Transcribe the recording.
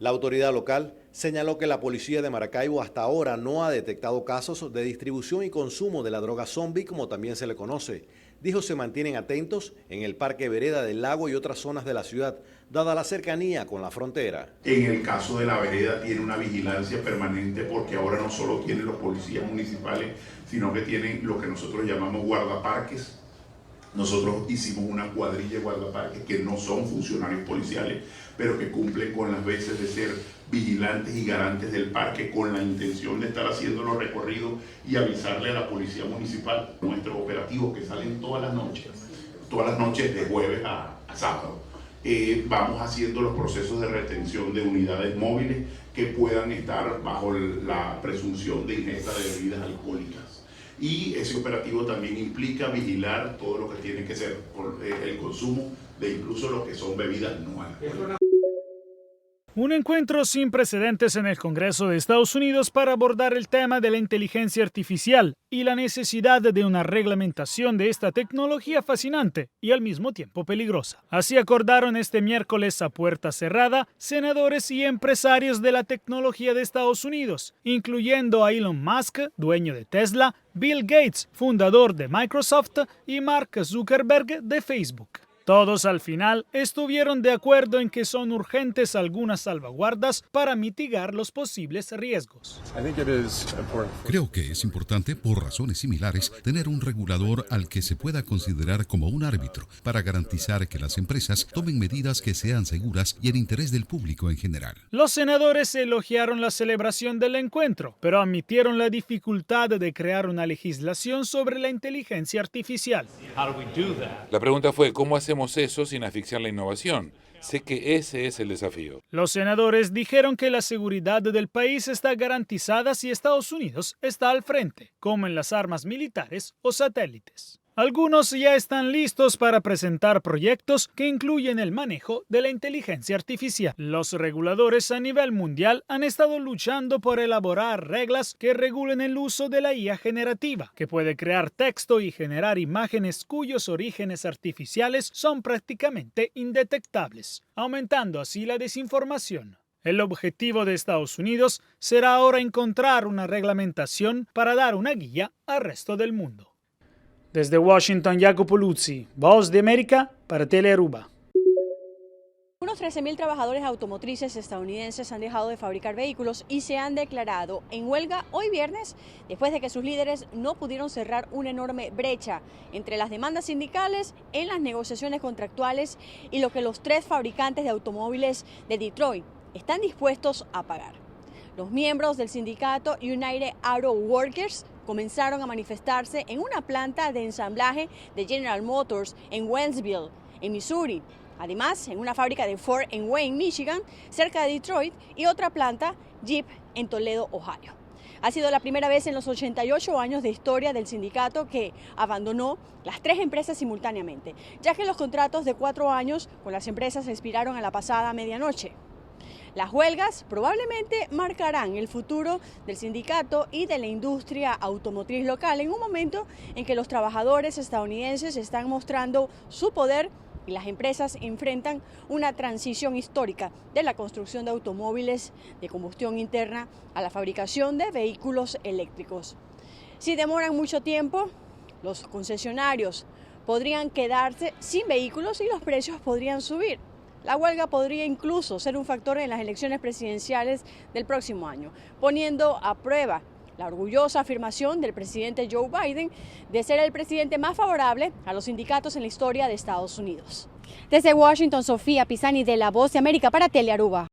La autoridad local señaló que la policía de Maracaibo hasta ahora no ha detectado casos de distribución y consumo de la droga zombie, como también se le conoce. Dijo se mantienen atentos en el Parque Vereda del Lago y otras zonas de la ciudad, dada la cercanía con la frontera. En el caso de la vereda tiene una vigilancia permanente porque ahora no solo tienen los policías municipales, sino que tienen lo que nosotros llamamos guardaparques. Nosotros hicimos una cuadrilla de guardaparques que no son funcionarios policiales, pero que cumplen con las veces de ser vigilantes y garantes del parque con la intención de estar haciendo los recorridos y avisarle a la policía municipal. Nuestros operativos que salen todas las noches de jueves a sábado. Vamos haciendo los procesos de retención de unidades móviles que puedan estar bajo la presunción de ingesta de bebidas alcohólicas. Y ese operativo también implica vigilar todo lo que tiene que ser el consumo de incluso lo que son bebidas no alcohólicas. Un encuentro sin precedentes en el Congreso de Estados Unidos para abordar el tema de la inteligencia artificial y la necesidad de una reglamentación de esta tecnología fascinante y al mismo tiempo peligrosa. Así acordaron este miércoles a puerta cerrada senadores y empresarios de la tecnología de Estados Unidos, incluyendo a Elon Musk, dueño de Tesla, Bill Gates, fundador de Microsoft, y Mark Zuckerberg de Facebook. Todos al final estuvieron de acuerdo en que son urgentes algunas salvaguardas para mitigar los posibles riesgos. Creo que es importante, por razones similares, tener un regulador al que se pueda considerar como un árbitro para garantizar que las empresas tomen medidas que sean seguras y en interés del público en general. Los senadores elogiaron la celebración del encuentro, pero admitieron la dificultad de crear una legislación sobre la inteligencia artificial. La pregunta fue, ¿cómo hacemos eso sin asfixiar la innovación? Sé que ese es el desafío. Los senadores dijeron que la seguridad del país está garantizada si Estados Unidos está al frente, como en las armas militares o satélites. Algunos ya están listos para presentar proyectos que incluyen el manejo de la inteligencia artificial. Los reguladores a nivel mundial han estado luchando por elaborar reglas que regulen el uso de la IA generativa, que puede crear texto y generar imágenes cuyos orígenes artificiales son prácticamente indetectables, aumentando así la desinformación. El objetivo de Estados Unidos será ahora encontrar una reglamentación para dar una guía al resto del mundo. Desde Washington, Jacopo Luzzi, Voz de América para Telearuba. Unos 13.000 trabajadores automotrices estadounidenses han dejado de fabricar vehículos y se han declarado en huelga hoy viernes después de que sus líderes no pudieron cerrar una enorme brecha entre las demandas sindicales en las negociaciones contractuales y lo que los 3 fabricantes de automóviles de Detroit están dispuestos a pagar. Los miembros del sindicato United Auto Workers comenzaron a manifestarse en una planta de ensamblaje de General Motors en Wentzville, en Missouri. Además, en una fábrica de Ford en Wayne, Michigan, cerca de Detroit, y otra planta Jeep en Toledo, Ohio. Ha sido la primera vez en los 88 años de historia del sindicato que abandonó las 3 empresas simultáneamente, ya que los contratos de 4 años con las empresas expiraron a la pasada medianoche. Las huelgas probablemente marcarán el futuro del sindicato y de la industria automotriz local en un momento en que los trabajadores estadounidenses están mostrando su poder y las empresas enfrentan una transición histórica de la construcción de automóviles de combustión interna a la fabricación de vehículos eléctricos. Si demoran mucho tiempo, los concesionarios podrían quedarse sin vehículos y los precios podrían subir. La huelga podría incluso ser un factor en las elecciones presidenciales del próximo año, poniendo a prueba la orgullosa afirmación del presidente Joe Biden de ser el presidente más favorable a los sindicatos en la historia de Estados Unidos. Desde Washington, Sofía Pisani de La Voz de América para Telearuba.